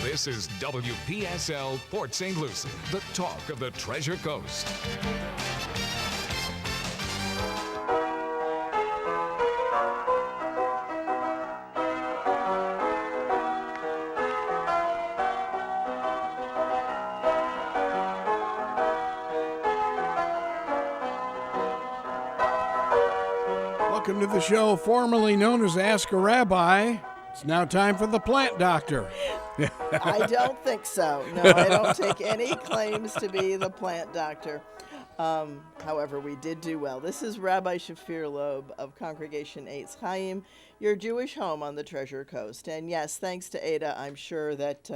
This is WPSL Port St. Lucie, the talk of the Treasure Coast. Welcome to the show formerly known as Ask a Rabbi. It's now time for the Plant Doctor. I don't think so. No, I don't take any claims to be the Plant Doctor. However, we did do well. This is Rabbi Shafir Lobb of Congregation Eitz Chayim, your Jewish home on the Treasure Coast. And yes, thanks to Ada, I'm sure that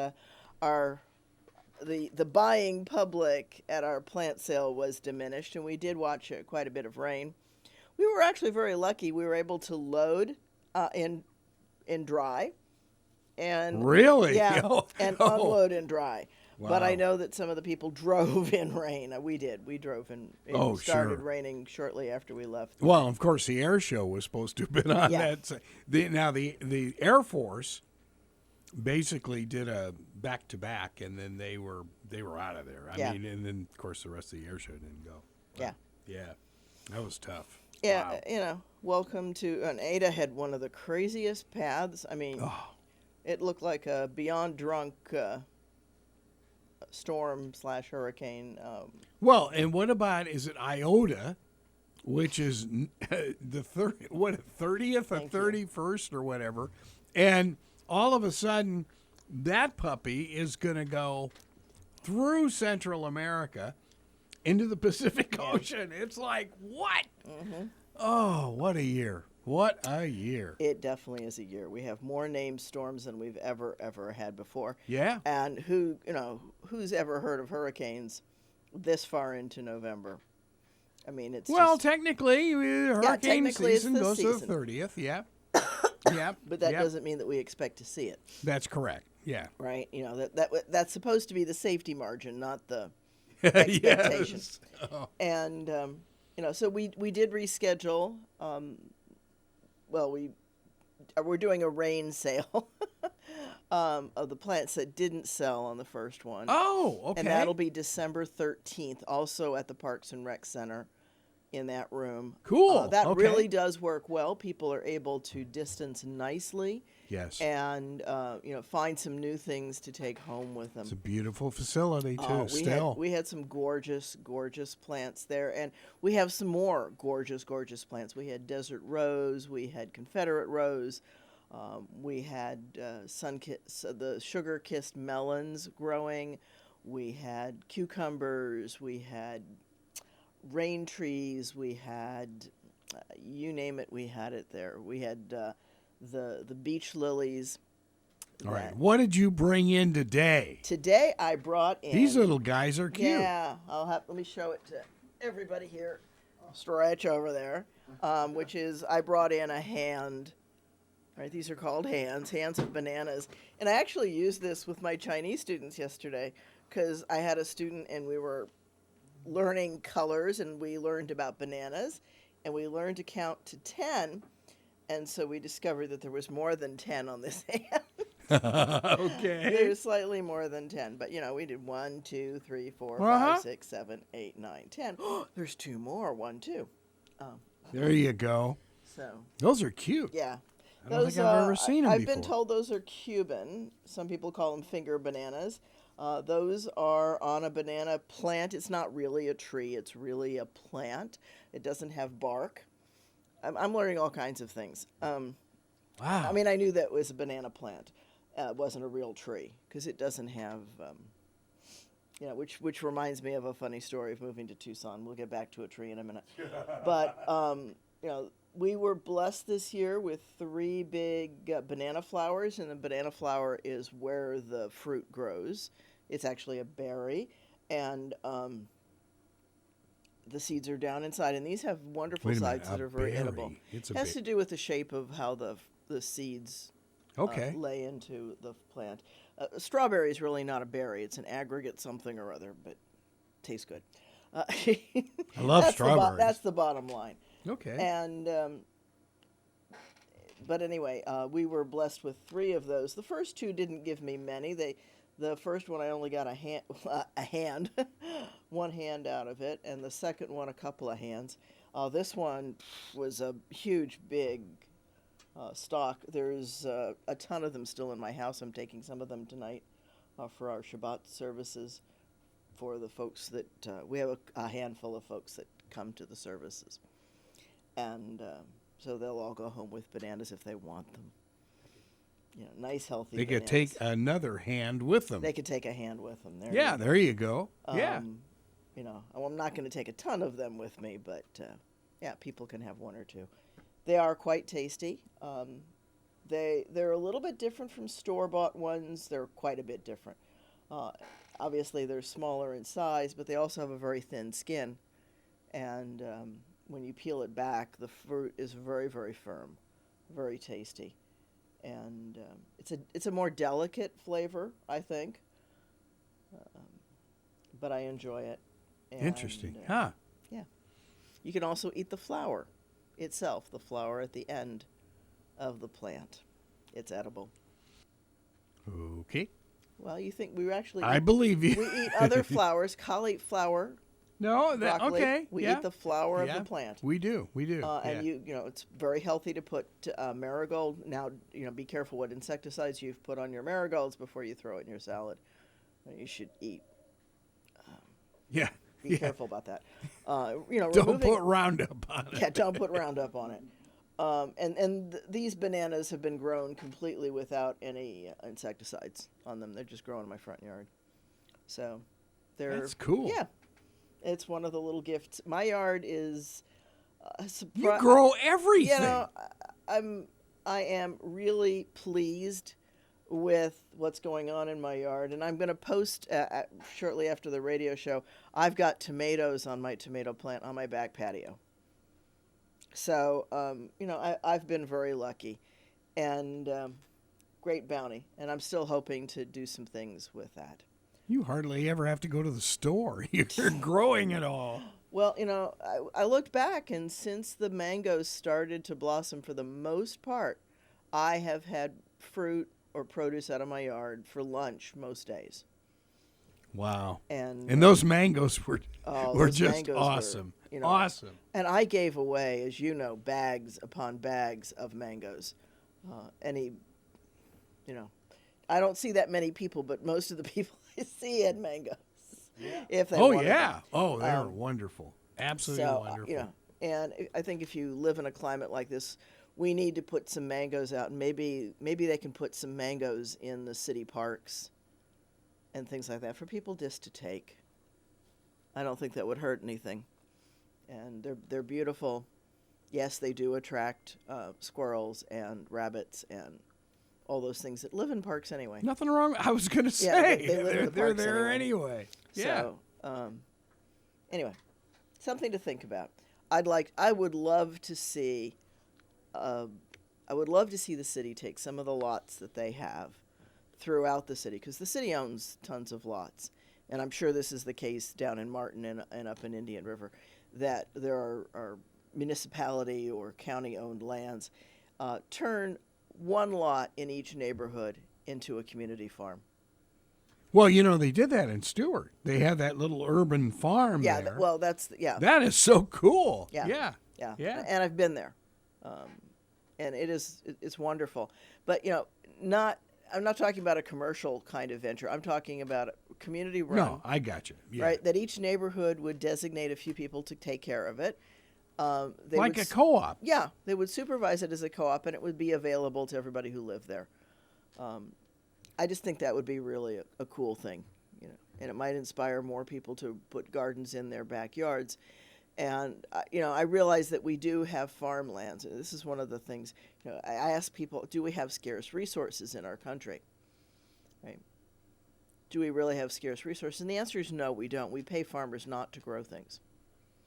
the buying public at our plant sale was diminished, and we did watch quite a bit of rain. We were actually very lucky. We were able to load in dry. And really? Yeah, Oh. unload in dry. Wow. But I know that some of the people drove in rain. We did. We drove in. It started raining shortly after we left. Well, of course, the air show was supposed to have been on that. Now, the Air Force basically did a back-to-back, and then they were out of there. I mean, and then, of course, the rest of the air show didn't go. Yeah. Yeah. That was tough. Yeah, Wow. welcome to, and Ada had one of the craziest paths. I mean, it looked like a beyond drunk storm/hurricane. Well, and what about, is it Iota, which is the 30th or 31st or whatever, and all of a sudden that puppy is going to go through Central America into the Pacific Ocean. It's like, what? Mm-hmm. Oh, what a year. What a year. It definitely is a year. We have more named storms than we've ever had before. Yeah. And who's ever heard of hurricanes this far into November? I mean, it's technically, hurricane season goes to the 30th. Yeah. Yeah. But that doesn't mean that we expect to see it. That's correct. Yeah. Right? That's supposed to be the safety margin, not the expectation. Yes. Oh. And so we did reschedule. We're doing a rain sale of the plants that didn't sell on the first one. Oh, okay. And that'll be December 13th, also at the Parks and Rec Center in that room. Cool. That okay. really does work well. People are able to distance nicely. Yes. And find some new things to take home with them. It's a beautiful facility too. We had some gorgeous plants there, and we have some more gorgeous plants. We had desert rose, we had Confederate rose, we had the sugar-kissed melons growing. We had cucumbers. We had rain trees. We had you name it. We had it there. We had the beach lilies. All right. What did you bring in today? Today I brought in. These little guys are cute. Yeah, let me show it to everybody here. I'll stretch over there, which is I brought in a hand. All right, these are called hands of bananas, and I actually used this with my Chinese students yesterday because I had a student and we were learning colors and we learned about bananas, and we learned to count to 10. And so we discovered that there was more than 10 on this hand. Okay. There's slightly more than 10. But, we did 1, 2, 3, 4, 5, 6, 7, 8, 9, 10. There's 2 more. 1, 2. There you go. So those are cute. Yeah. I don't think I've ever seen them I've before. been told those are Cuban. Some people call them finger bananas. Those are on a banana plant. It's not really a tree. It's really a plant. It doesn't have bark. I'm learning all kinds of things. Wow. I mean, I knew that was a banana plant. It wasn't a real tree because it doesn't have, which reminds me of a funny story of moving to Tucson. We'll get back to a tree in a minute. But, we were blessed this year with 3 big banana flowers, and the banana flower is where the fruit grows. It's actually a berry, and the seeds are down inside, and these have wonderful sides that are very edible. It has to do with the shape of how the seeds lay into the plant. Strawberry is really not a berry. It's an aggregate something or other, but tastes good. I love strawberries. That's the bottom line. Okay. And but anyway, we were blessed with 3 of those. The first 2 didn't give me many. The first one I only got one hand out of it, and the second one a couple of hands. This one was a huge, big stock. There's a ton of them still in my house. I'm taking some of them tonight for our Shabbat services for the folks that we have a handful of folks that come to the services. And so they'll all go home with bananas if they want them. Nice, healthy They bananas. could take another hand with them. They could take a hand with them. There you go. Yeah. I'm not going to take a ton of them with me, but people can have one or two. They are quite tasty. They're a little bit different from store-bought ones. They're quite a bit different. Obviously, they're smaller in size, but they also have a very thin skin. And when you peel it back, the fruit is very, very firm, very tasty. And it's a more delicate flavor, I think. But I enjoy it. And, Interesting. Huh. Yeah. You can also eat the flower itself, the flower at the end of the plant. It's edible. Okay. Well, you think we actually I believe you. We eat other flowers, cauliflower, No, broccoli. okay. We yeah. eat the flower yeah. of the plant. We do. And it's very healthy to put marigold. Now, be careful what insecticides you've put on your marigolds before you throw it in your salad. You should eat. Yeah. Be careful about that. Don't put Roundup on it. Yeah, don't put Roundup on it. These bananas have been grown completely without any insecticides on them. They're just growing in my front yard. So That's cool. Yeah. It's one of the little gifts. My yard is You grow everything. I am really pleased with what's going on in my yard, and I'm going to post shortly after the radio show. I've got tomatoes on my tomato plant on my back patio. So, I've been very lucky, and great bounty, and I'm still hoping to do some things with that. You hardly ever have to go to the store. You're growing it all. Well, I looked back, and since the mangoes started to blossom, for the most part, I have had fruit or produce out of my yard for lunch most days. Wow. And those mangoes were those just mangoes awesome. were, awesome. And I gave away, as you know, bags upon bags of mangoes. I don't see that many people, but most of the people I see had mangoes. Yeah. If they wanted them. Oh, they're wonderful. Absolutely wonderful. And I think if you live in a climate like this, we need to put some mangoes out. And maybe they can put some mangoes in the city parks and things like that for people just to take. I don't think that would hurt anything. And they're beautiful. Yes, they do attract squirrels and rabbits and all those things that live in parks anyway. Nothing wrong. I was going to say they're there anyway. Yeah. So, anyway, something to think about. I would love to see the city take some of the lots that they have throughout the city, because the city owns tons of lots, and I'm sure this is the case down in Martin and up in Indian River, that there are municipality or county-owned lands. Turn one lot in each neighborhood into a community farm. Well, they did that in Stewart. They have that little urban farm there. That is so cool. Yeah. And I've been there. And it's wonderful. But, I'm not talking about a commercial kind of venture. I'm talking about a community run. No, I got you. Yeah. Right? That each neighborhood would designate a few people to take care of it. Like a co-op. Yeah. They would supervise it as a co-op, and it would be available to everybody who lived there. I just think that would be really a cool thing, and it might inspire more people to put gardens in their backyards. And, I realize that we do have farmlands. And this is one of the things, I ask people, do we have scarce resources in our country? Right? Do we really have scarce resources? And the answer is no, we don't. We pay farmers not to grow things.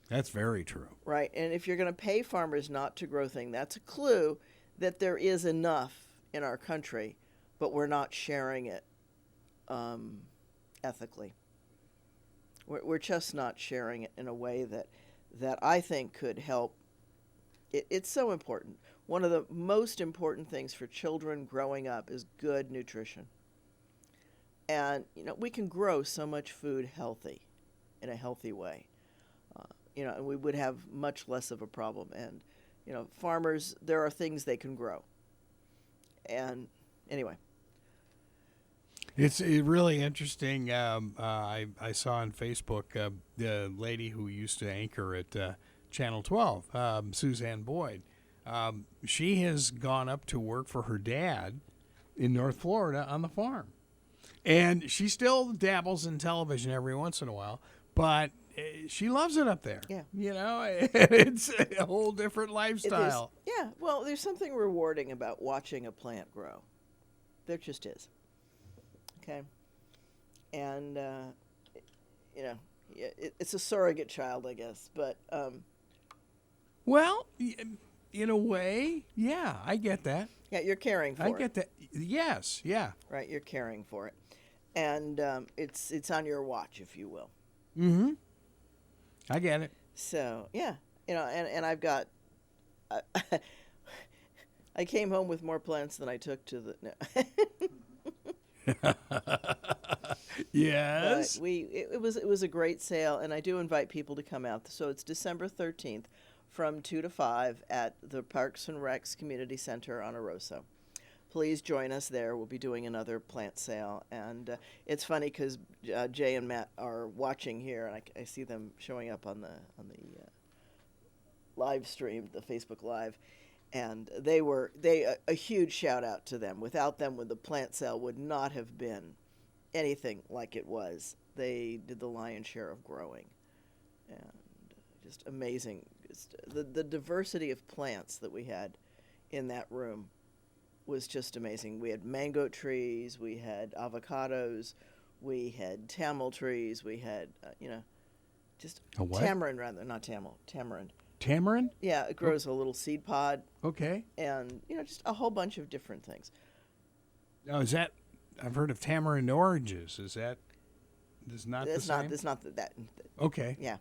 That's very true. Right. And if you're going to pay farmers not to grow things, that's a clue that there is enough in our country, but we're not sharing it ethically. We're just not sharing it in a way that I think could help. It's so important. One of the most important things for children growing up is good nutrition. And, we can grow so much food in a healthy way. And we would have much less of a problem. And, farmers, there are things they can grow. And anyway. It's really interesting. I saw on Facebook the lady who used to anchor at Channel 12, Suzanne Boyd. She has gone up to work for her dad in North Florida on the farm. And she still dabbles in television every once in a while, but she loves it up there. Yeah. It's a whole different lifestyle. Yeah. Well, there's something rewarding about watching a plant grow. There just is. Okay. And, it's a surrogate child, I guess. But, well, in a way, yeah, I get that. yeah, you're caring for it. I get that. Yes, yeah. Right, you're caring for it. And it's on your watch, if you will. Mm-hmm. I get it. So, yeah. And I've got... I came home with more plants than I took to the... No. Yes. But it was a great sale, and I do invite people to come out. So it's December 13th from 2 to 5 at the Parks and Recs Community Center on Arosa. Please join us there. We'll be doing another plant sale. And it's funny because Jay and Matt are watching here, and I see them showing up on the live stream, the Facebook Live. And a huge shout out to them. Without them, the plant sale would not have been anything like it was. They did the lion's share of growing. And just amazing. The diversity of plants that we had in that room was just amazing. We had mango trees, we had avocados, we had tamil trees, we had, just A what? tamarind rather, not tamil, tamarind. Tamarind? Yeah, it grows a little seed pod Okay. and, just a whole bunch of different things. Now, is that, I've heard of tamarind oranges. Is that, is not the same? It's not that. Okay. Yeah.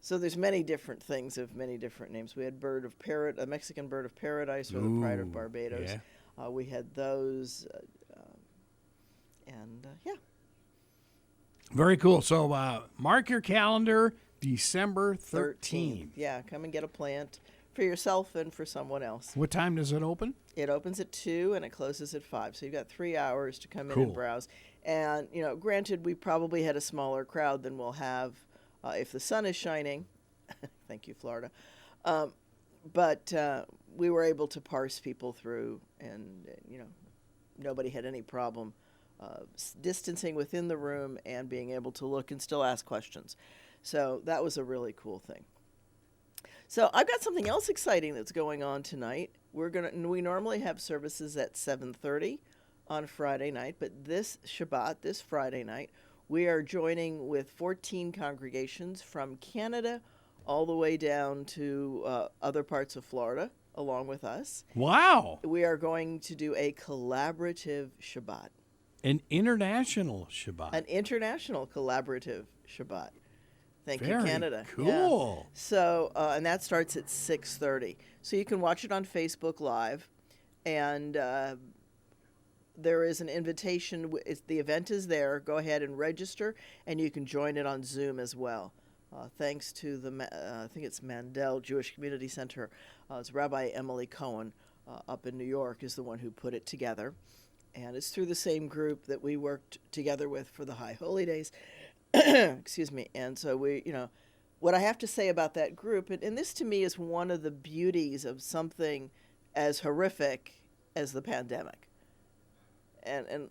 So there's many different things of many different names. We had a Mexican bird of paradise, or the pride of Ooh, Barbados. yeah. We had those, yeah. Very cool. So mark your calendar, December 13th. Yeah, come and get a plant for yourself and for someone else. What time does it open? It opens at 2 and it closes at 5. So you've got 3 hours to come in Cool. and browse. And, granted, we probably had a smaller crowd than we'll have if the sun is shining. Thank you, Florida. But we were able to parse people through, and, nobody had any problem distancing within the room and being able to look and still ask questions. So that was a really cool thing. So I've got something else exciting that's going on tonight. We normally have services at 7:30 on Friday night, but this Shabbat, this Friday night, we are joining with 14 congregations from Canada all the way down to other parts of Florida, along with us. Wow. We are going to do a collaborative Shabbat. An international Shabbat. An international collaborative Shabbat. Thank you, Very Canada. cool. Yeah. So, and that starts at 6:30. So you can watch it on Facebook Live, and there is an invitation. The event is there. Go ahead and register, and you can join it on Zoom as well. Thanks to I think it's Mandel Jewish Community Center. It's Rabbi Emily Cohen up in New York is the one who put it together. And it's through the same group that we worked together with for the High Holy Days. Excuse me. And so what I have to say about that group, and this to me is one of the beauties of something as horrific as the pandemic. And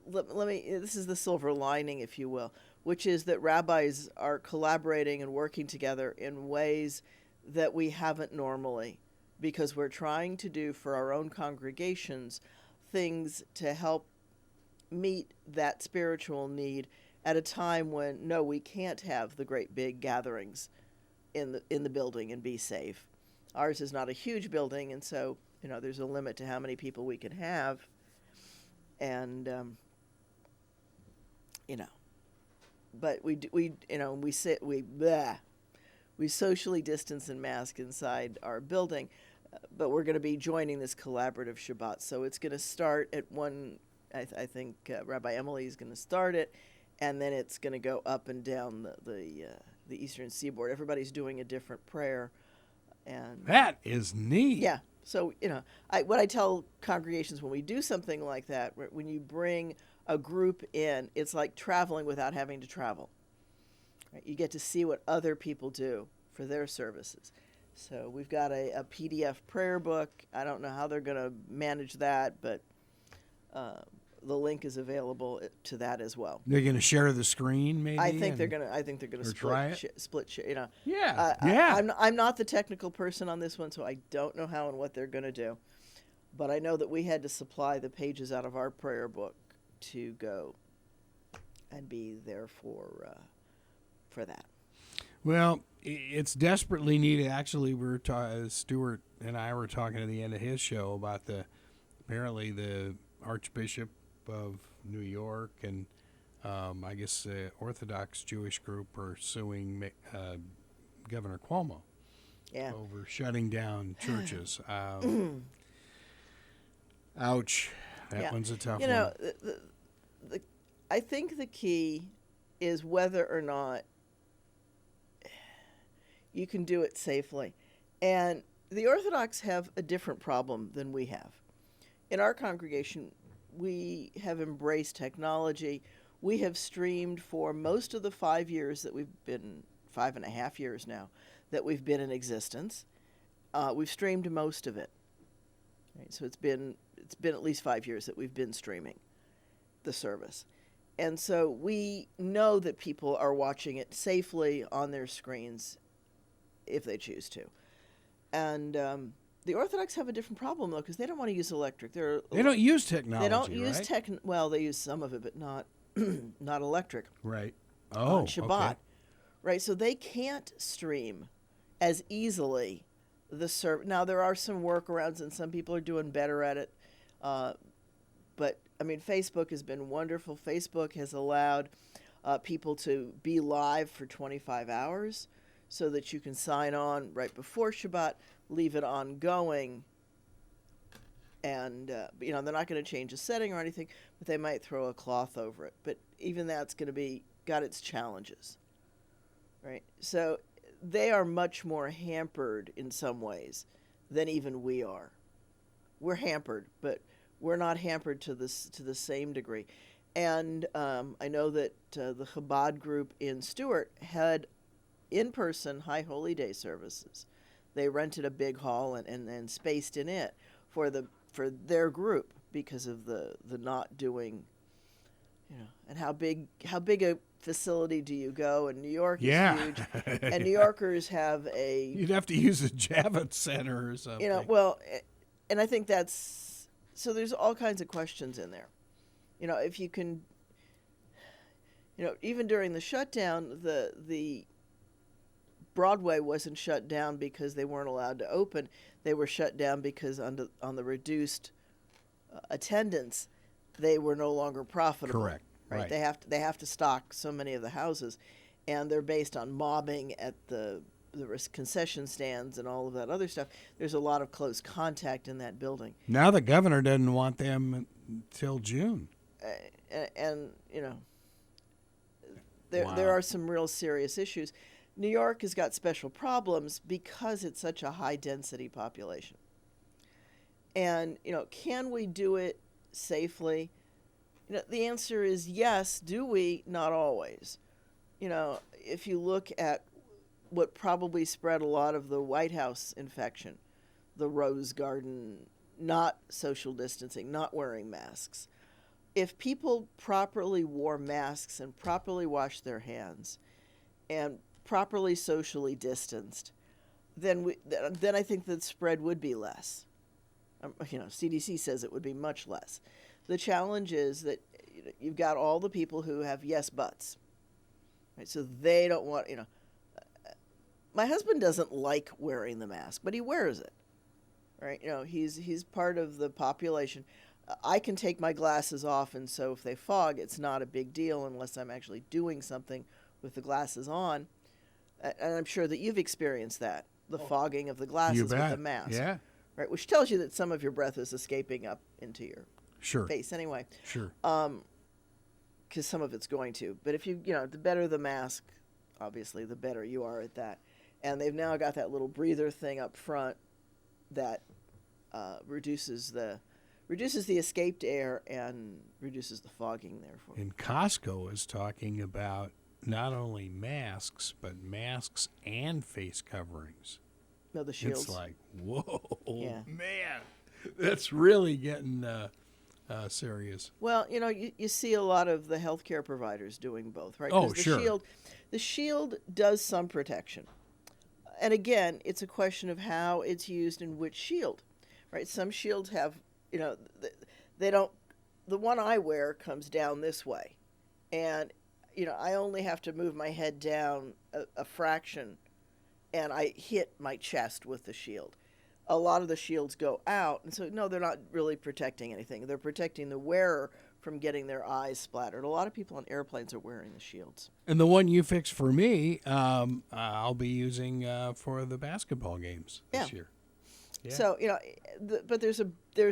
let me, this is the silver lining, if you will, which is that rabbis are collaborating and working together in ways that we haven't normally, because we're trying to do for our own congregations things to help meet that spiritual need at a time when, no, we can't have the great big gatherings in the building and be safe. Ours is not a huge building, and so, there's a limit to how many people we can have. And, but we socially distance and mask inside our building, but we're going to be joining this collaborative Shabbat. So it's going to start at 1 I think Rabbi Emily is going to start it, and then it's going to go up and down the Eastern Seaboard. Everybody's doing a different prayer, and That is neat. yeah. So what I tell congregations when we do something like that, when you bring a group in, it's like traveling without having to travel. Right? You get to see what other people do for their services. So we've got a PDF prayer book. I don't know how they're going to manage that, but the link is available to that as well. They're going to share the screen, maybe. I think they're going to split. Yeah. I'm not the technical person on this one, so I don't know how and what they're going to do. But I know that we had to supply the pages out of our prayer book to go and be there for that. Well, it's desperately needed. Actually, Stuart and I were talking at the end of his show about apparently the Archbishop of New York and I guess the Orthodox Jewish group are suing Governor Cuomo over shutting down churches. Ouch. That one's a tough one. I think the key is whether or not you can do it safely. And the Orthodox have a different problem than we have. In our congregation, we have embraced technology. We have streamed for most of the 5 years that we've been, 5.5 years now, that we've been in existence. We've streamed most of it. Right? So it's been at least 5 years that we've been streaming the service. And so we know that people are watching it safely on their screens if they choose to. And the Orthodox have a different problem, though, because they don't want to use electric. They don't use technology, They don't use right? Well, they use some of it, but not not electric. Right. On Shabbat. Okay. Right, so they can't stream as easily the service. Now, there are some workarounds, and some people are doing better at it. But, I mean, Facebook has been wonderful. Facebook has allowed people to be live for 25 hours so that you can sign on right before Shabbat, leave it ongoing, and, they're not going to change a setting or anything, but they might throw a cloth over it. But even that's going to got its challenges, right? So they are much more hampered in some ways than even we are. We're hampered, but we're not hampered to the same degree. And I know that the Chabad group in Stewart had in-person High Holy Day services. They rented a big hall and spaced in it for their group because of the not doing, and how big a facility do you go? And New York is huge, and New Yorkers have You'd have to use a Javits Center or something. And I think so there's all kinds of questions in there. If you can, even during the shutdown, the Broadway wasn't shut down because they weren't allowed to open. They were shut down because on the reduced attendance, they were no longer profitable. Correct. Right. They have to stock so many of the houses, and they're based on mobbing at the concession stands and all of that other stuff. There's a lot of close contact in that building. Now the governor doesn't want them until June. There are some real serious issues. New York has got special problems because it's such a high-density population. And, can we do it safely? The answer is yes. Do we? Not always. If you look at what probably spread a lot of the White House infection, the Rose Garden, not social distancing, not wearing masks. If people properly wore masks and properly washed their hands and properly socially distanced, then I think the spread would be less. CDC says it would be much less. The challenge is that you've got all the people who have yes buts, right? So they don't want. My husband doesn't like wearing the mask, but he wears it, right? He's part of the population. I can take my glasses off, and so if they fog, it's not a big deal unless I'm actually doing something with the glasses on. And I'm sure that you've experienced that, the fogging of the glasses with the mask. Yeah. Right, which tells you that some of your breath is escaping up into your face anyway. Sure. Because some of it's going to. But if the better the mask, obviously, the better you are at that. And they've now got that little breather thing up front that reduces the escaped air and reduces the fogging, therefore. And Costco is talking about not only masks, but masks and face coverings. No, the shields. It's like, whoa, Yeah. man, that's really getting serious. Well, you see a lot of the healthcare providers doing both, right? Oh, 'Cause sure. The shield does some protection. And again, it's a question of how it's used and which shield, right? Some shields have, they don't, the one I wear comes down this way. And, I only have to move my head down a fraction and I hit my chest with the shield. A lot of the shields go out, and so, no, they're not really protecting anything. They're protecting the wearer from getting their eyes splattered. A lot of people on airplanes are wearing the shields. And the one you fixed for me, I'll be using for the basketball games this year. Yeah. So, but there's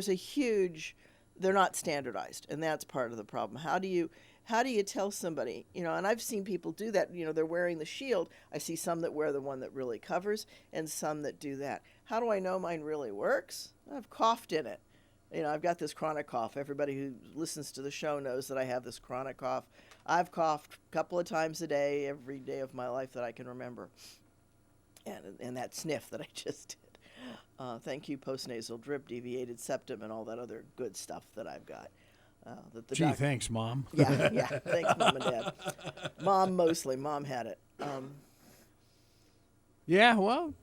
a huge, they're not standardized, and that's part of the problem. How do you tell somebody, and I've seen people do that, they're wearing the shield. I see some that wear the one that really covers and some that do that. How do I know mine really works? I've coughed in it. I've got this chronic cough. Everybody who listens to the show knows that I have this chronic cough. I've coughed a couple of times a day, every day of my life that I can remember. And that sniff that I just did. Thank you, postnasal drip, deviated septum, and all that other good stuff that I've got. Gee, thanks, Mom. Yeah. Thanks, Mom and Dad. Mom mostly. Mom had it. Yeah, well,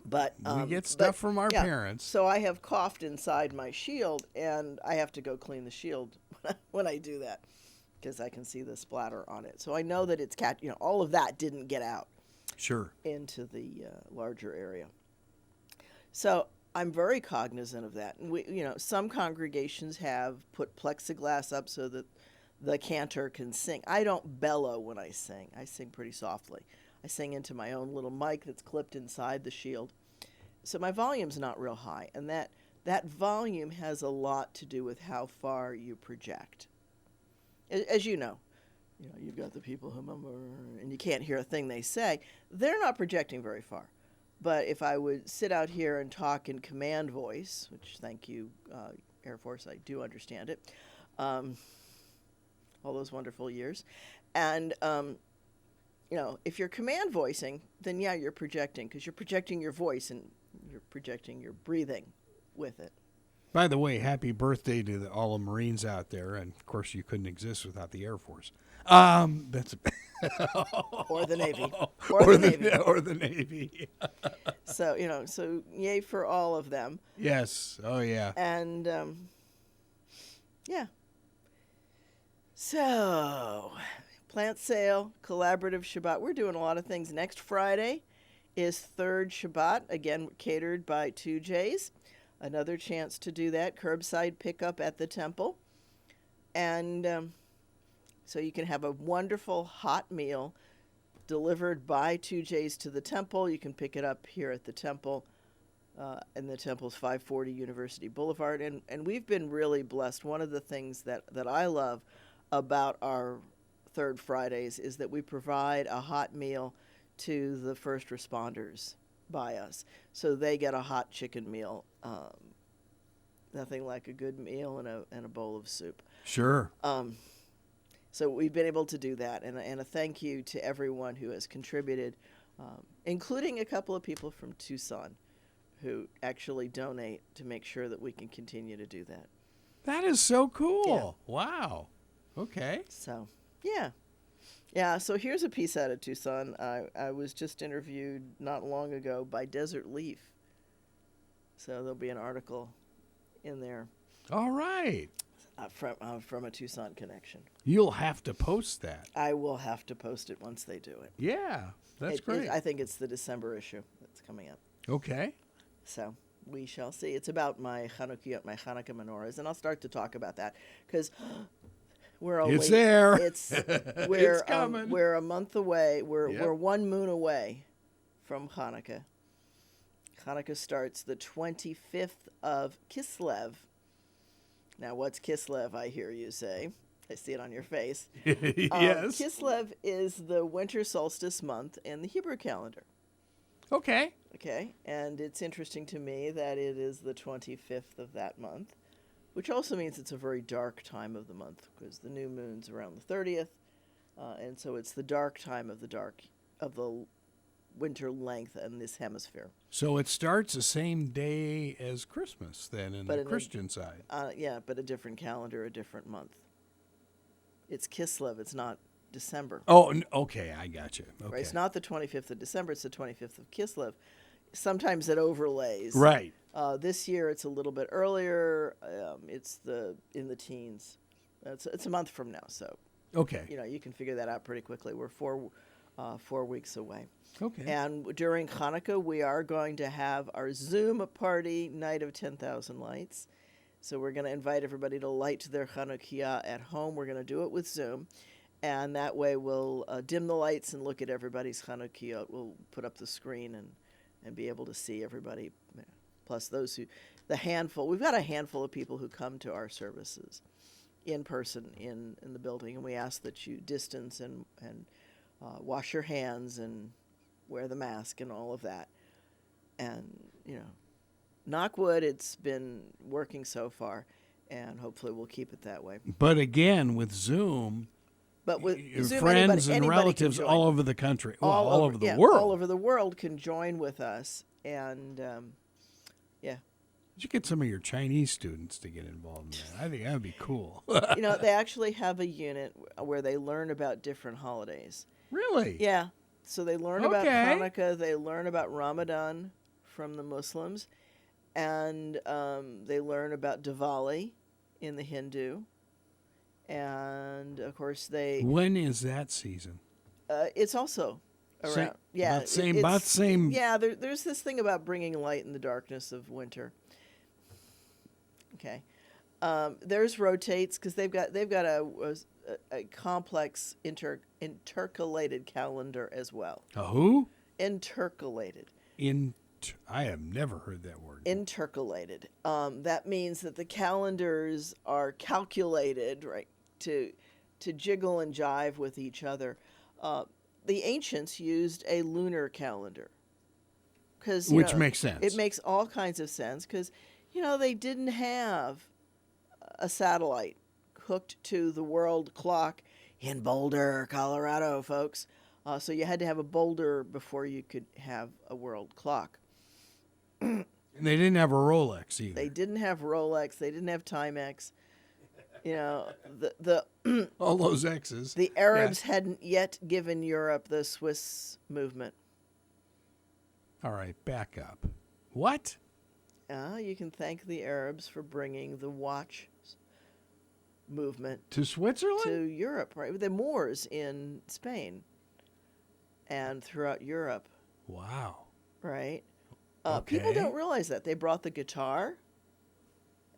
but we get stuff from our parents. So I have coughed inside my shield, and I have to go clean the shield when I do that because I can see the splatter on it. So I know that it's all of that didn't get out. Sure. Into the larger area. So I'm very cognizant of that. And some congregations have put plexiglass up so that the cantor can sing. I don't bellow when I sing. I sing pretty softly. I sing into my own little mic that's clipped inside the shield. So my volume's not real high. And that volume has a lot to do with how far you project. As you know, you've got the people who mumble and you can't hear a thing they say. They're not projecting very far. But if I would sit out here and talk in command voice, which, thank you, Air Force, I do understand it, all those wonderful years. And, if you're command voicing, then, yeah, you're projecting, because you're projecting your voice and you're projecting your breathing with it. By the way, happy birthday to all the Marines out there. And, of course, you couldn't exist without the Air Force. That's Or the Navy. Or the Navy. So, so yay for all of them. Yes. Oh, yeah. And, yeah. So, plant sale, collaborative Shabbat. We're doing a lot of things. Next Friday is third Shabbat, again, catered by 2J's. Another chance to do that, curbside pickup at the temple. And so you can have a wonderful hot meal delivered by 2J's to the temple. You can pick it up here at the temple, and the temple's 540 University Boulevard. And we've been really blessed. One of the things that I love about our third Fridays is that we provide a hot meal to the first responders by us. So they get a hot chicken meal. Nothing like a good meal and a bowl of soup. Sure. So we've been able to do that, and a thank you to everyone who has contributed, including a couple of people from Tucson who actually donate to make sure that we can continue to do that. That is so cool. Yeah. Wow. Okay. So, yeah. Yeah, so here's a piece out of Tucson. I was just interviewed not long ago by Desert Leaf. So there'll be an article in there. All right. From a Tucson connection. You'll have to post that. I will have to post it once they do it. Yeah, that's great. I think it's the December issue that's coming up. Okay. So we shall see. It's about my Hanukkah menorahs, and I'll start to talk about that because it's there. It's coming. We're a month away. We're 1 moon away from Hanukkah. Hanukkah starts the 25th of Kislev. Now, what's Kislev, I hear you say? I see it on your face. Yes. Kislev is the winter solstice month in the Hebrew calendar. Okay. Okay, and it's interesting to me that it is the 25th of that month, which also means it's a very dark time of the month because the new moon's around the 30th, and so it's the dark time of the winter length in this hemisphere. So it starts the same day as Christmas then in the Christian side. Yeah, but a different calendar, a different month. It's Kislev, it's not December. Oh, okay, I got you. Okay. Right? It's not the 25th of December, it's the 25th of Kislev. Sometimes it overlays. Right. This year it's a little bit earlier. It's in the teens. It's a month from now, so Okay. you can figure that out pretty quickly. We're 4 weeks away. Okay. And during Hanukkah, we are going to have our Zoom party, Night of 10,000 Lights. So we're going to invite everybody to light their Hanukkah at home. We're going to do it with Zoom. And that way we'll dim the lights and look at everybody's Hanukkah. We'll put up the screen and be able to see everybody. Plus we've got a handful of people who come to our services in person in the building. And we ask that you distance and wash your hands and wear the mask and all of that. And, knock wood, it's been working so far, and hopefully we'll keep it that way. But again, with Zoom, but with your Zoom, friends and anybody relatives can join. all over the country, all over the world. All over the world can join with us, and You get some of your Chinese students to get involved in that. I think that would be cool. They actually have a unit where they learn about different holidays. Really? Yeah. So they learn about Okay. Hanukkah, they learn about Ramadan from the Muslims, and they learn about Diwali in the Hindu. And, of course, When is that season? it's also around. Same- Yeah. about the same. Yeah, there's this thing about bringing light in the darkness of winter. Okay. Theirs rotates because they've got a complex intercalated calendar as well. A who? Intercalated. I have never heard that word. Intercalated. That means that the calendars are calculated, right, to jiggle and jive with each other. The ancients used a lunar calendar. Which makes sense. It makes all kinds of sense because, they didn't have a satellite hooked to the world clock in Boulder, Colorado, folks. So you had to have a Boulder before you could have a world clock. And they didn't have a Rolex either. They didn't have Rolex. They didn't have Timex. All those X's. The Arabs hadn't yet given Europe the Swiss movement. All right, back up. What? You can thank the Arabs for bringing the watch movement To Switzerland? to Europe, right? The Moors in Spain and throughout Europe, Wow. right? Okay. People don't realize that. They brought the guitar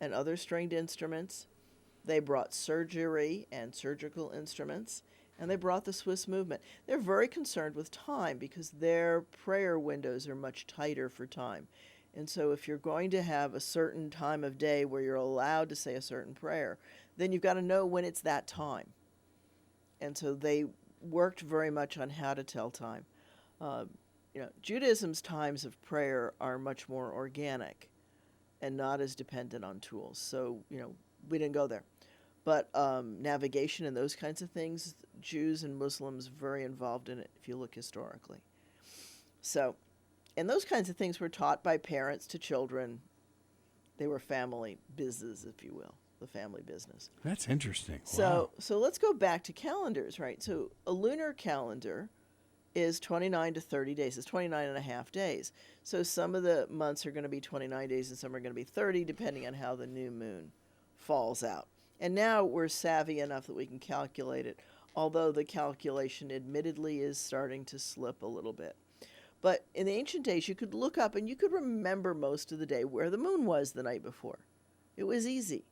and other stringed instruments. They brought surgery and surgical instruments, and they brought the Swiss movement. They're very concerned with time because their prayer windows are much tighter for time. And so if you're going to have a certain time of day where you're allowed to say a certain prayer, then you've got to know when it's that time. And so they worked very much on how to tell time. Judaism's times of prayer are much more organic and not as dependent on tools. So, we didn't go there. But navigation and those kinds of things, Jews and Muslims very involved in it if you look historically. So, and those kinds of things were taught by parents to children. They were family business, if you will, the family business. That's interesting. So, Wow. so let's go back to calendars, right? So a lunar calendar is 29 to 30 days. It's 29 and a half days. So some of the months are going to be 29 days and some are going to be 30, depending on how the new moon falls out. And now we're savvy enough that we can calculate it, although the calculation admittedly is starting to slip a little bit. But in the ancient days, you could look up and you could remember most of the day where the moon was the night before. It was easy.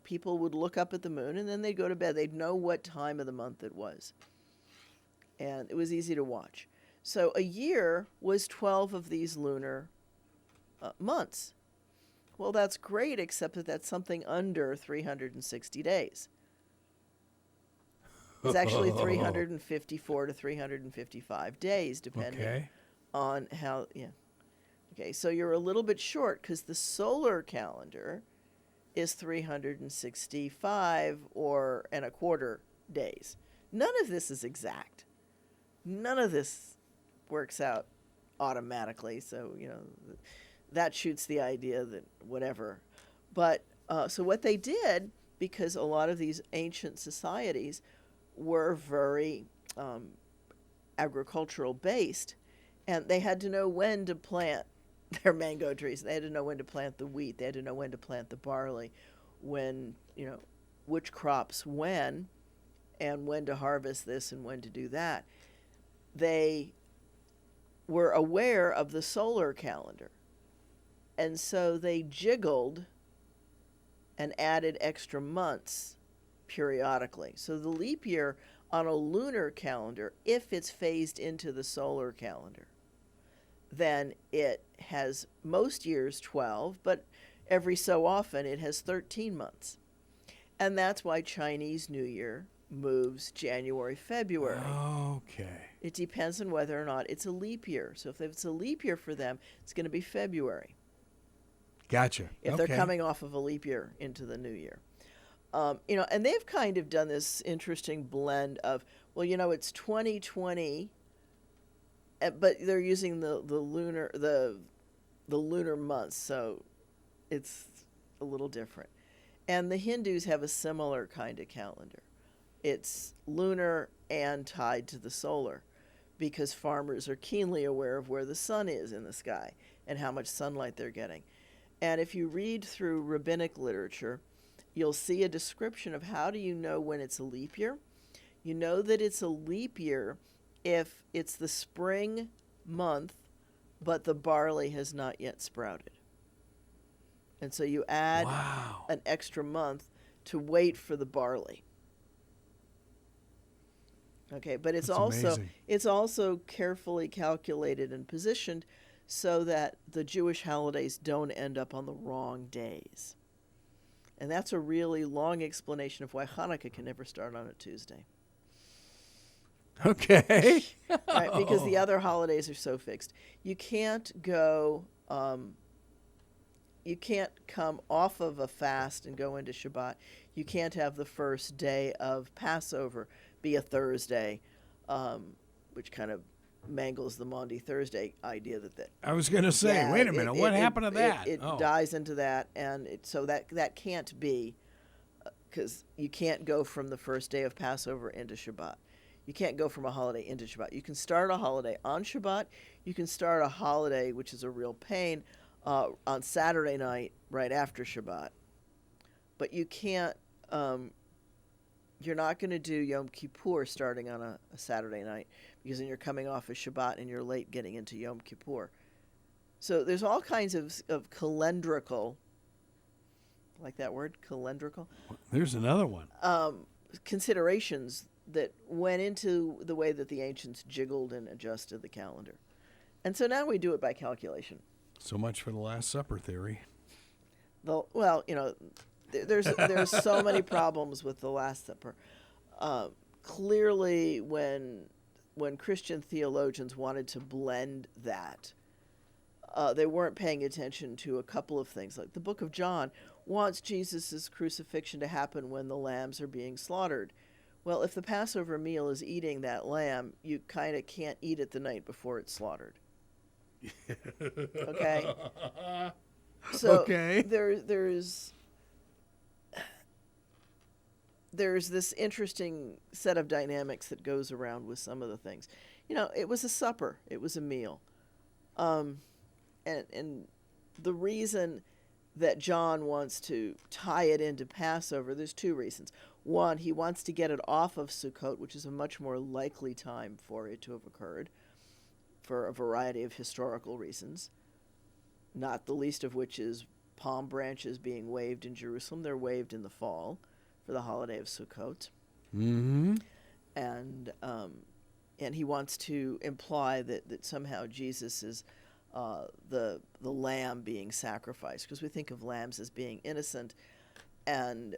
People would look up at the moon and then they'd go to bed. They'd know what time of the month it was. And it was easy to watch. So a year was 12 of these lunar months. well, that's great, except that that's something under 360 days. It's actually 354 to 355 days, depending on how, Okay, so you're a little bit short because the solar calendar is 365 or and a quarter days. None of this is exact. None of this works out automatically. So, that shoots the idea that whatever. But so what they did, because a lot of these ancient societies were very agricultural based, and they had to know when to plant their mango trees. They had to know when to plant the wheat. They had to know when to plant the barley, when, which crops when, and when to harvest this and when to do that. They were aware of the solar calendar. And so they jiggled and added extra months periodically. So the leap year on a lunar calendar, if it's phased into the solar calendar, then it has most years 12, but every so often it has 13 months. And that's why Chinese New Year moves January, February. Okay. It depends on whether or not it's a leap year. So if it's a leap year for them, it's going to be February. Gotcha. If they're coming off of a leap year into the new year. And they've kind of done this interesting blend of, it's 2020, but they're using the lunar months, so it's a little different. And the Hindus have a similar kind of calendar. It's lunar and tied to the solar, because farmers are keenly aware of where the sun is in the sky and how much sunlight they're getting. And if you read through rabbinic literature, you'll see a description of how do you know when it's a leap year. You know that it's a leap year if it's the spring month, but the barley has not yet sprouted. And so you add an extra month to wait for the barley. Okay, but it's also carefully calculated and positioned so that the Jewish holidays don't end up on the wrong days. And that's a really long explanation of why Hanukkah can never start on a Tuesday. Okay. Right, because the other holidays are so fixed. You can't go, you can't come off of a fast and go into Shabbat. You can't have the first day of Passover be a Thursday, which kind of mangles the Maundy Thursday idea that I was going to say, wait a minute, what happened to that? It dies into that, and so that can't be, because you can't go from the first day of Passover into Shabbat. You can't go from a holiday into Shabbat. You can start a holiday on Shabbat. You can start a holiday, which is a real pain, on Saturday night right after Shabbat. But you can't, you're not going to do Yom Kippur starting on a Saturday night, because then you're coming off of Shabbat and you're late getting into Yom Kippur. So there's all kinds of calendrical, like that word, calendrical? There's another one. Considerations that went into the way that the ancients jiggled and adjusted the calendar. And so now we do it by calculation. So much for the Last Supper theory. There's so many problems with the Last Supper. Clearly, when Christian theologians wanted to blend that, they weren't paying attention to a couple of things. Like the book of John wants Jesus' crucifixion to happen when the lambs are being slaughtered. Well, if the Passover meal is eating that lamb, you kind of can't eat it the night before it's slaughtered. Okay? So there's this interesting set of dynamics that goes around with some of the things. It was a supper. It was a meal. And the reason that John wants to tie it into Passover, there's two reasons. One, he wants to get it off of Sukkot, which is a much more likely time for it to have occurred, for a variety of historical reasons, not the least of which is palm branches being waved in Jerusalem. They're waved in the fall for the holiday of Sukkot. Mm-hmm. And he wants to imply that somehow Jesus is the lamb being sacrificed, because we think of lambs as being innocent, and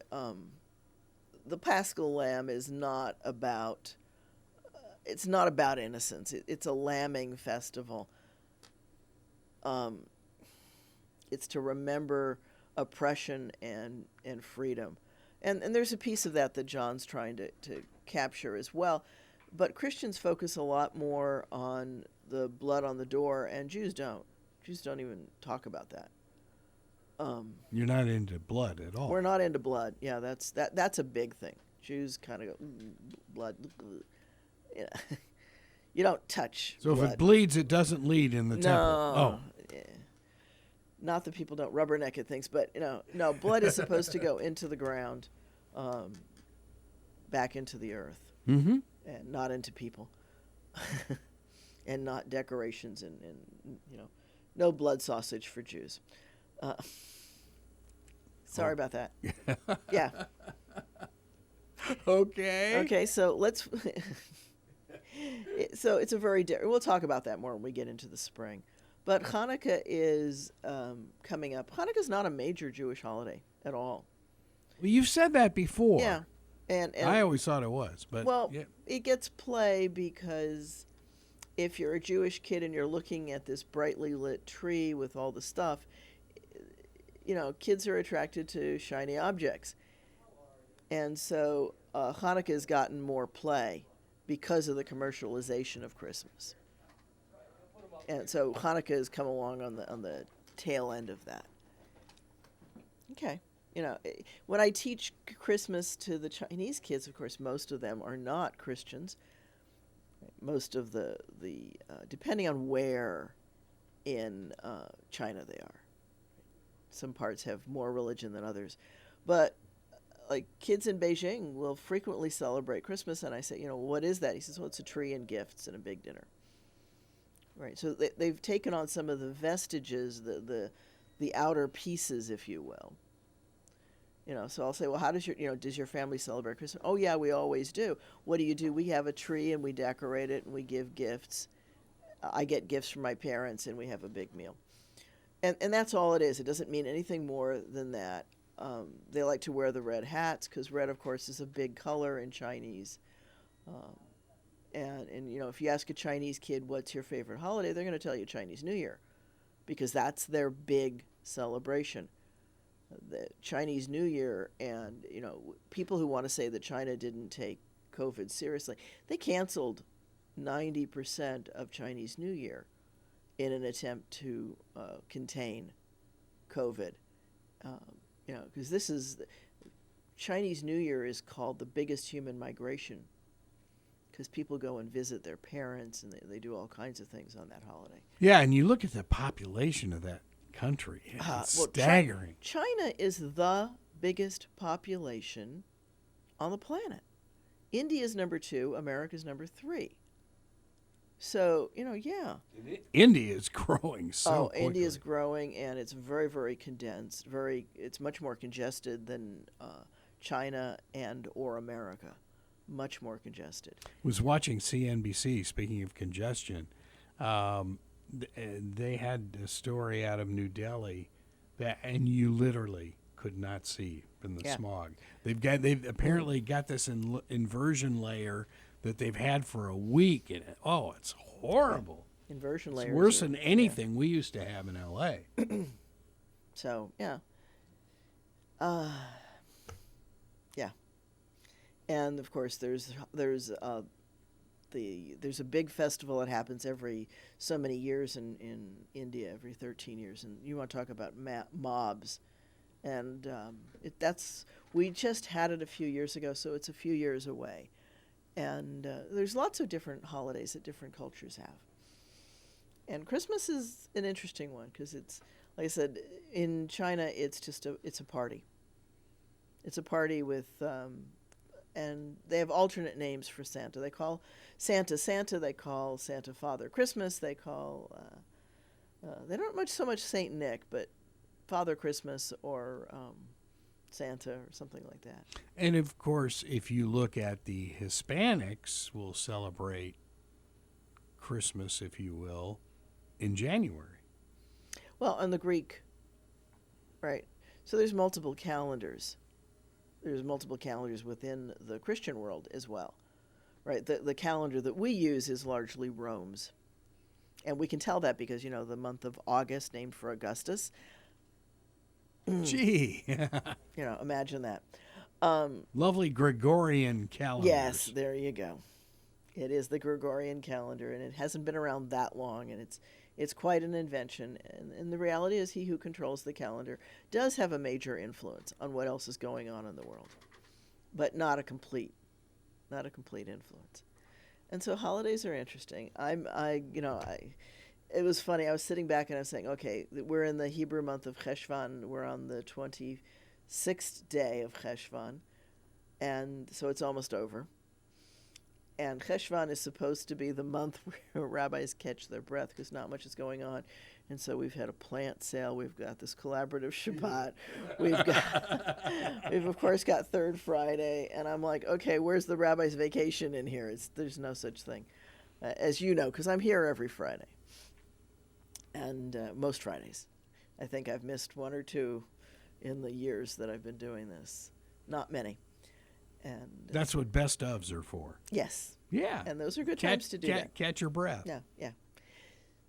the Paschal lamb is not about. It's not about innocence. It's a lambing festival. It's to remember oppression and freedom. And there's a piece of that John's trying to capture as well. But Christians focus a lot more on the blood on the door, and Jews don't. Jews don't even talk about that. You're not into blood at all. We're not into blood. Yeah, that's a big thing. Jews kind of go, blood. You know, you don't touch So blood. if it bleeds, it doesn't lead in the temple. Oh. Yeah. Not that people don't rubberneck at things, but no, blood is supposed to go into the ground, back into the earth, Mm-hmm. and not into people, and not decorations, and no blood sausage for Jews. Sorry about that. Yeah. Okay. Okay, so let's. So it's a very. We'll talk about that more when we get into the spring. But Hanukkah is coming up. Hanukkah is not a major Jewish holiday at all. Well, you've said that before. Yeah, and I always thought it was, but well, yeah. it gets play because if you're a Jewish kid and you're looking at this brightly lit tree with all the stuff, kids are attracted to shiny objects, and so Hanukkah has gotten more play because of the commercialization of Christmas. And so Hanukkah has come along on the tail end of that. Okay. When I teach Christmas to the Chinese kids, of course, most of them are not Christians. Most of the depending on where in China they are. Some parts have more religion than others. But like kids in Beijing will frequently celebrate Christmas, and I say, what is that? He says, well, it's a tree and gifts and a big dinner. Right, so they've taken on some of the vestiges, the outer pieces, if you will. So I'll say, well, how does does your family celebrate Christmas? Oh yeah, we always do. What do? We have a tree and we decorate it and we give gifts. I get gifts from my parents and we have a big meal. And that's all it is. It doesn't mean anything more than that. They like to wear the red hats because red, of course, is a big color in Chinese. And if you ask a Chinese kid what's your favorite holiday, they're going to tell you Chinese New Year, because that's their big celebration. The Chinese New Year, and people who want to say that China didn't take COVID seriously, they canceled 90% of Chinese New Year in an attempt to contain COVID. Because Chinese New Year is called the biggest human migration, because people go and visit their parents and they do all kinds of things on that holiday. Yeah, and you look at the population of that country. It's staggering. China is the biggest population on the planet. India is number 2. America is number 3. So, yeah. India is growing so quickly. India is growing, and it's very, very condensed. It's much more congested than China and or America. Much more congested. Was watching CNBC, speaking of congestion, they had a story out of New Delhi and you literally could not see from the smog. They've apparently got this inversion layer that they've had for a week, and it's horrible. Inversion layers. It's worse than anything we used to have in LA. So yeah. Yeah. And of course, there's a big festival that happens every so many years in India, every 13 years, and you want to talk about mobs, and we just had it a few years ago, so it's a few years away, and there's lots of different holidays that different cultures have, and Christmas is an interesting one because it's, like I said, in China it's a party. It's a party with. And they have alternate names for Santa. They call Santa Santa. They call Santa Father Christmas. They call they don't so much Saint Nick, but Father Christmas or Santa or something like that. And of course, if you look at the Hispanics, will celebrate Christmas, if you will, in January. Well, and the Greek, right? So there's multiple calendars. There's multiple calendars within the Christian world as well, right? The calendar that we use is largely Rome's. And we can tell that because, the month of August, named for Augustus. Gee. Imagine that. Lovely Gregorian calendars. Yes, there you go. It is the Gregorian calendar, and it hasn't been around that long, and it's quite an invention. And the reality is he who controls the calendar does have a major influence on what else is going on in the world, but not a complete influence. And so holidays are interesting. It was funny. I was sitting back and I was saying, okay, we're in the Hebrew month of Cheshvan. We're on the 26th day of Cheshvan, and so it's almost over. And Cheshvan is supposed to be the month where rabbis catch their breath because not much is going on. And so we've had a plant sale. We've got this collaborative Shabbat. We've of course got Third Friday. And I'm like, okay, where's the rabbi's vacation in here? There's no such thing, as you know, because I'm here every Friday. And most Fridays. I think I've missed one or two in the years that I've been doing this. Not many. And that's what best ofs are for. Yes. Yeah. And those are good times to do that. Catch your breath. Yeah.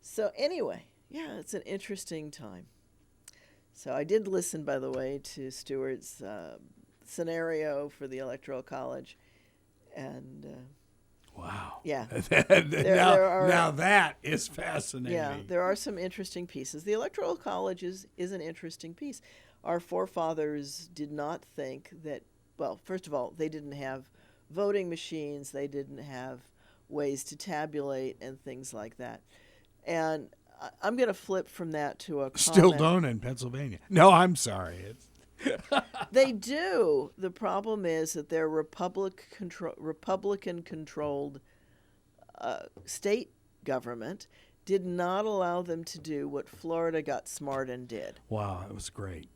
So anyway, it's an interesting time. So I did listen, by the way, to Stuart's scenario for the Electoral College. And wow. Yeah. Now that is fascinating. Yeah, there are some interesting pieces. The Electoral College is an interesting piece. Our forefathers did not think that, well, first of all, they didn't have voting machines. They didn't have ways to tabulate and things like that. And I'm going to flip from that to a comment. Still don't in Pennsylvania. No, I'm sorry. They do. The problem is that their Republican-controlled state government did not allow them to do what Florida got smart and did. Wow, it was great.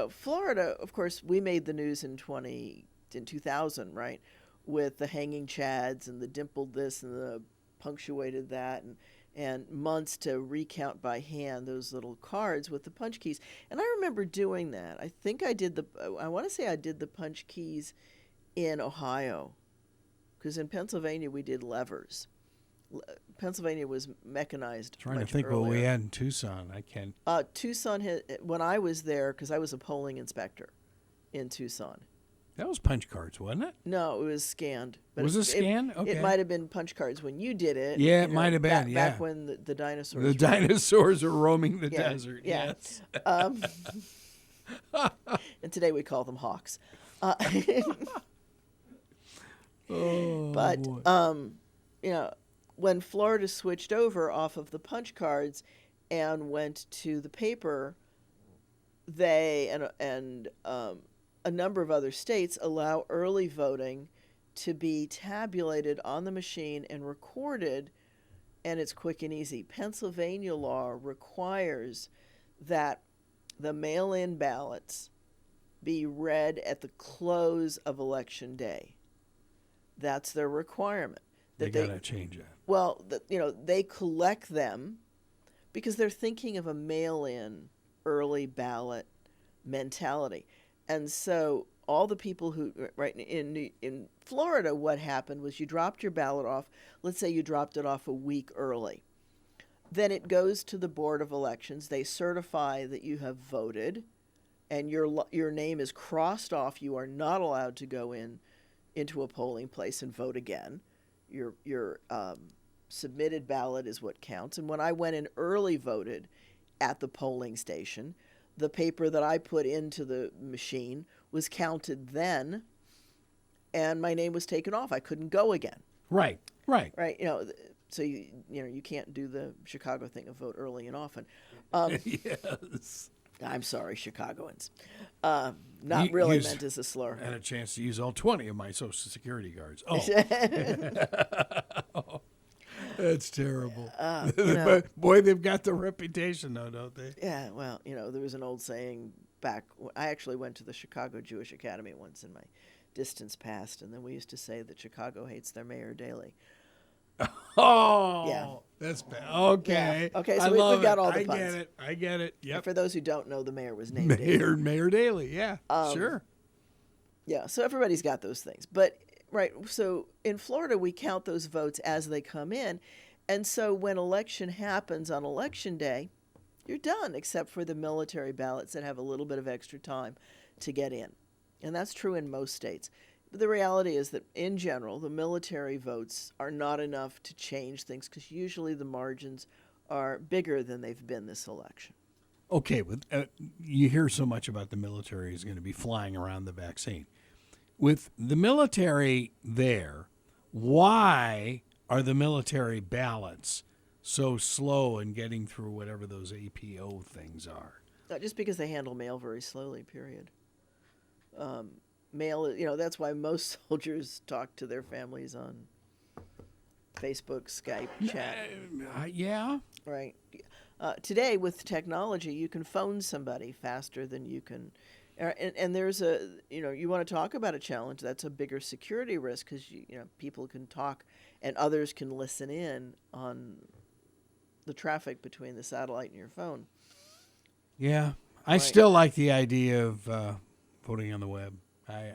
Florida, of course, we made the news in 2000, right, with the hanging chads and the dimpled this and the punctuated that, and months to recount by hand those little cards with the punch keys. And I remember doing that. I want to say I did the punch keys in Ohio, because in Pennsylvania we did levers. Pennsylvania was mechanized. Trying to think earlier. what we had in Tucson. I can't. Tucson when I was there, because I was a polling inspector in Tucson. That was punch cards, wasn't it? No, it was scanned. But was it scanned? Okay. It might have been punch cards when you did it. Yeah, it might have been. Back when the dinosaurs. The dinosaurs are roaming the desert. Yeah. Yes. And today we call them hawks. But boy. when Florida switched over off of the punch cards and went to the paper, they and a number of other states allow early voting to be tabulated on the machine and recorded, and it's quick and easy. Pennsylvania law requires that the mail-in ballots be read at the close of Election Day. That's their requirement. They got to change that. Well, they collect them because they're thinking of a mail-in early ballot mentality. And so all the people who, right, in Florida, what happened was you dropped your ballot off. Let's say you dropped it off a week early. Then it goes to the Board of Elections. They certify that you have voted, and your name is crossed off. You are not allowed to go into a polling place and vote again. Your submitted ballot is what counts. And when I went and early voted at the polling station, the paper that I put into the machine was counted then, and my name was taken off. I couldn't go again. Right. So you can't do the Chicago thing of vote early and often. Yes. I'm sorry, Chicagoans. Not really meant as a slur. I had a chance to use all 20 of my Social Security cards. Oh. That's terrible. Boy, they've got the reputation, though, don't they? Yeah, well, there was an old saying back. I actually went to the Chicago Jewish Academy once in my distance past, and then we used to say that Chicago hates their mayor daily. Oh, Yeah. that's bad. Okay. Yeah. Okay, so I we love got it. all the I puns. get it. I get it. And Yep. for those who don't know, the mayor was named Daly. Mayor Daley. Yeah. Sure. Yeah, so everybody's got those things. But, right, so in Florida, we count those votes as they come in. And so when election happens on election day, you're done, except for the military ballots that have a little bit of extra time to get in. And that's true in most states. But the reality is that, in general, the military votes are not enough to change things because usually the margins are bigger than they've been this election. Okay, with you hear so much about the military is going to be flying around the vaccine. With the military there, why are the military ballots so slow in getting through whatever those APO things are? Just because they handle mail very slowly, period. Mail, that's why most soldiers talk to their families on Facebook, Skype, chat. Yeah. Right. Today, with technology, you can phone somebody faster than you can. And there's you want to talk about a challenge, that's a bigger security risk because, people can talk and others can listen in on the traffic between the satellite and your phone. Yeah. I still like the idea of voting on the web.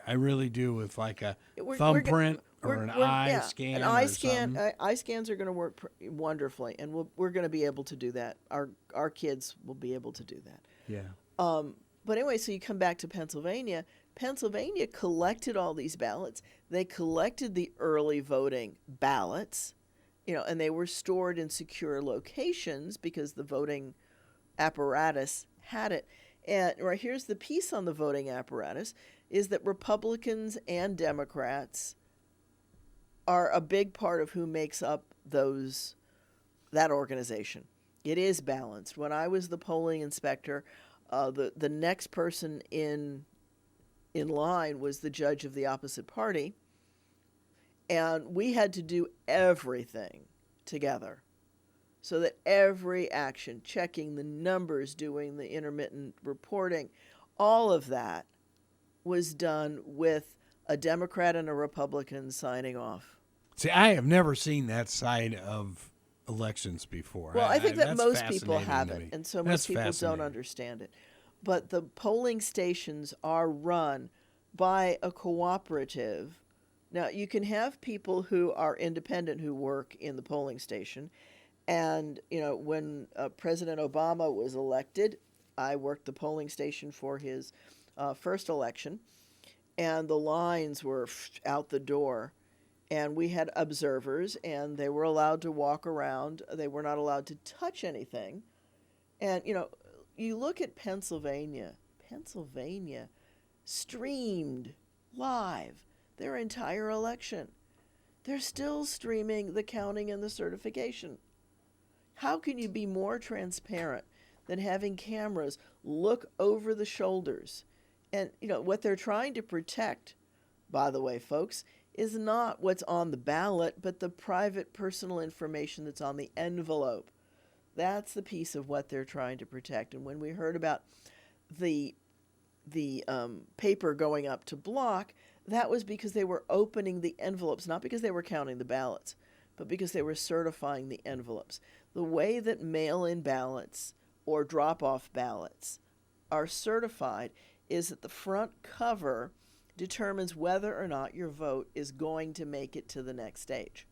I really do, with like a thumbprint or an eye scan. An eye scan. Eye scans are going to work wonderfully, and we're going to be able to do that. Our kids will be able to do that. Yeah. But anyway, so you come back to Pennsylvania. Pennsylvania collected all these ballots. They collected the early voting ballots, and they were stored in secure locations because the voting apparatus had it. And right here's the piece on the voting apparatus is that Republicans and Democrats are a big part of who makes up that organization. It is balanced. When I was the polling inspector, the next person in line was the judge of the opposite party, and we had to do everything together so that every action, checking the numbers, doing the intermittent reporting, all of that was done with a Democrat and a Republican signing off. See, I have never seen that side of elections before. Well, I think that that's most people fascinating to haven't, me. and so That's most people don't fascinating. understand it. But the polling stations are run by a cooperative. Now, you can have people who are independent who work in the polling station. And, when President Obama was elected, I worked the polling station for his first election. And the lines were out the door. And we had observers, and they were allowed to walk around. They were not allowed to touch anything. And, you look at Pennsylvania streamed live their entire election. They're still streaming the counting and the certification. How can you be more transparent than having cameras look over the shoulders? And, what they're trying to protect, by the way, folks, is not what's on the ballot, but the private personal information that's on the envelope. That's the piece of what they're trying to protect. And when we heard about the paper going up to block, that was because they were opening the envelopes, not because they were counting the ballots, but because they were certifying the envelopes. The way that mail-in ballots or drop-off ballots are certified is that the front cover determines whether or not your vote is going to make it to the next stage.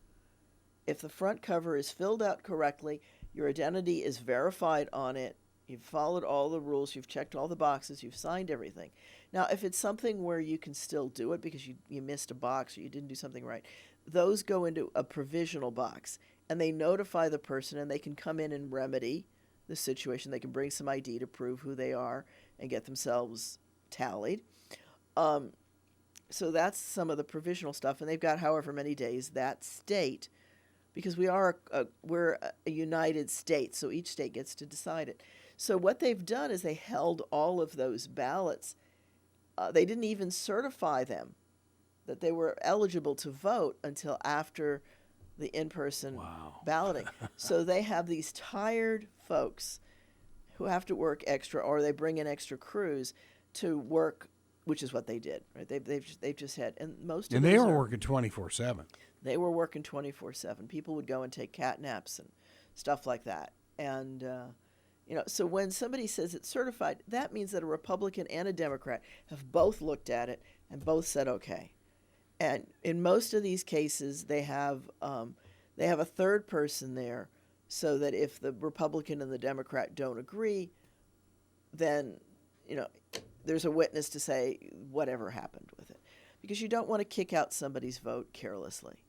If the front cover is filled out correctly, your identity is verified on it, you've followed all the rules, you've checked all the boxes, you've signed everything. Now, if it's something where you can still do it because you missed a box or you didn't do something right, those go into a provisional box, and they notify the person, and they can come in and remedy the situation. They can bring some ID to prove who they are and get themselves tallied. So that's some of the provisional stuff, and they've got however many days that state, because we're a united state, so each state gets to decide it. So what they've done is they held all of those ballots. They didn't even certify them that they were eligible to vote until after the in-person balloting. So they have these tired folks who have to work extra, or they bring in extra crews to work which is what they did, right? They've just had, and most of And they these were are- working 24/7. They were working 24/7. People would go and take cat naps and stuff like that. And, so when somebody says it's certified, that means that a Republican and a Democrat have both looked at it and both said okay. And in most of these cases, they have a third person there, so that if the Republican and the Democrat don't agree, then there's a witness to say whatever happened with it, because you don't want to kick out somebody's vote carelessly.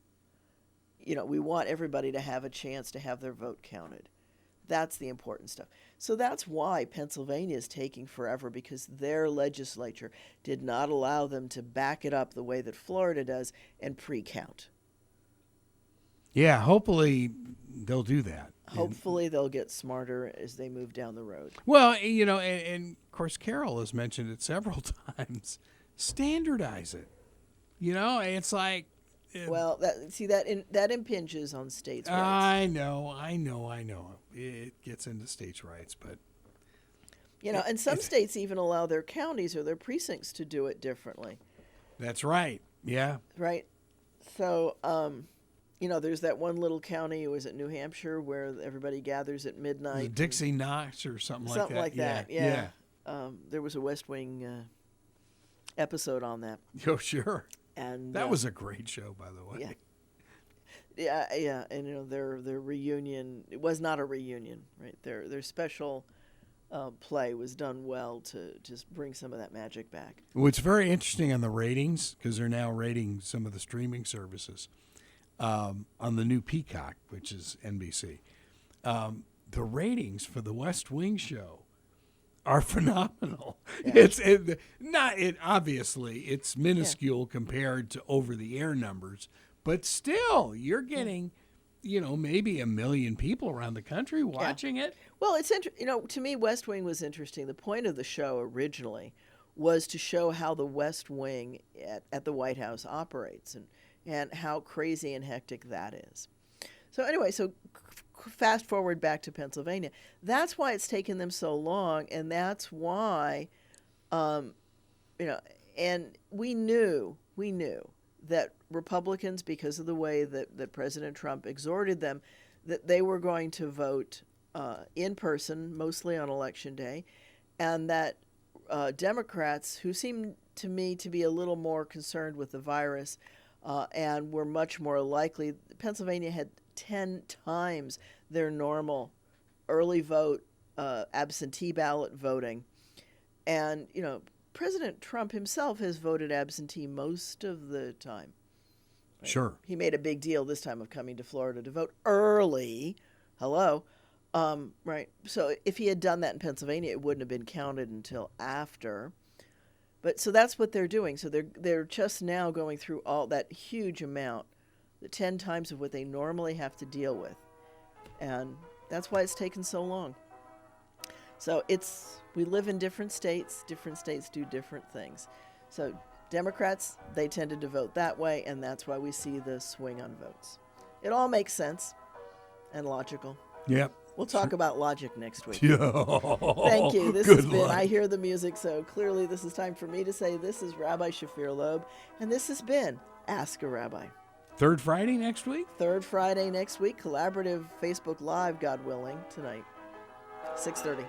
We want everybody to have a chance to have their vote counted. That's the important stuff. So that's why Pennsylvania is taking forever, because their legislature did not allow them to back it up the way that Florida does and pre-count. Yeah, hopefully they'll do that. Hopefully they'll get smarter as they move down the road. Well, and of course Carol has mentioned it several times. Standardize it. It's like. Well, that impinges on states' rights. I know. It gets into states' rights, but. And some states even allow their counties or their precincts to do it differently. That's right. Yeah. Right. So, there's that one little county, was it New Hampshire, where everybody gathers at midnight? Dixie Knox or something like that. Something like that, yeah. There was a West Wing episode on that. Oh, sure. And that was a great show, by the way. Yeah. And their reunion, it was not a reunion, right? Their special play was done well to just bring some of that magic back. What's very interesting on the ratings, because they're now rating some of the streaming services on the new Peacock, which is NBC. The ratings for the West Wing show are phenomenal. Yeah. Obviously it's minuscule compared to over-the-air numbers, but still you're getting, maybe 1 million people around the country watching it. Well, it's to me, West Wing was interesting. The point of the show originally was to show how the West Wing at the White House operates and how crazy and hectic that is. So anyway, fast forward back to Pennsylvania. That's why it's taken them so long, and that's why, and we knew that Republicans, because of the way that President Trump exhorted them, that they were going to vote in person, mostly on Election Day, and that Democrats, who seemed to me to be a little more concerned with the virus and were much more likely, Pennsylvania had 10 times their normal early vote, absentee ballot voting. And, President Trump himself has voted absentee most of the time. Right? Sure. He made a big deal this time of coming to Florida to vote early. Hello. Right. So if he had done that in Pennsylvania, it wouldn't have been counted until after. But so that's what they're doing. So they're just now going through all that huge amount, the 10 times of what they normally have to deal with. And that's why it's taken so long. So we live in different states do different things. So Democrats, they tended to vote that way, and that's why we see the swing on votes. It all makes sense and logical. Yep. We'll talk about logic next week. Yeah. Thank you. This Good has been, luck. I hear the music, so clearly this is time for me to say this is Rabbi Shafir Lobb, and this has been Ask a Rabbi. Third Friday next week? Third Friday next week, collaborative Facebook Live, God willing, tonight, 6:30.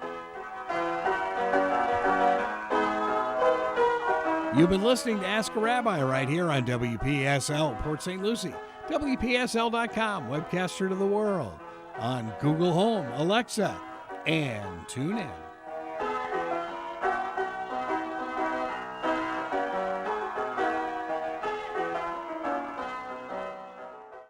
You've been listening to Ask a Rabbi right here on WPSL, Port St. Lucie, WPSL.com, webcaster to the world, on Google Home, Alexa, and TuneIn.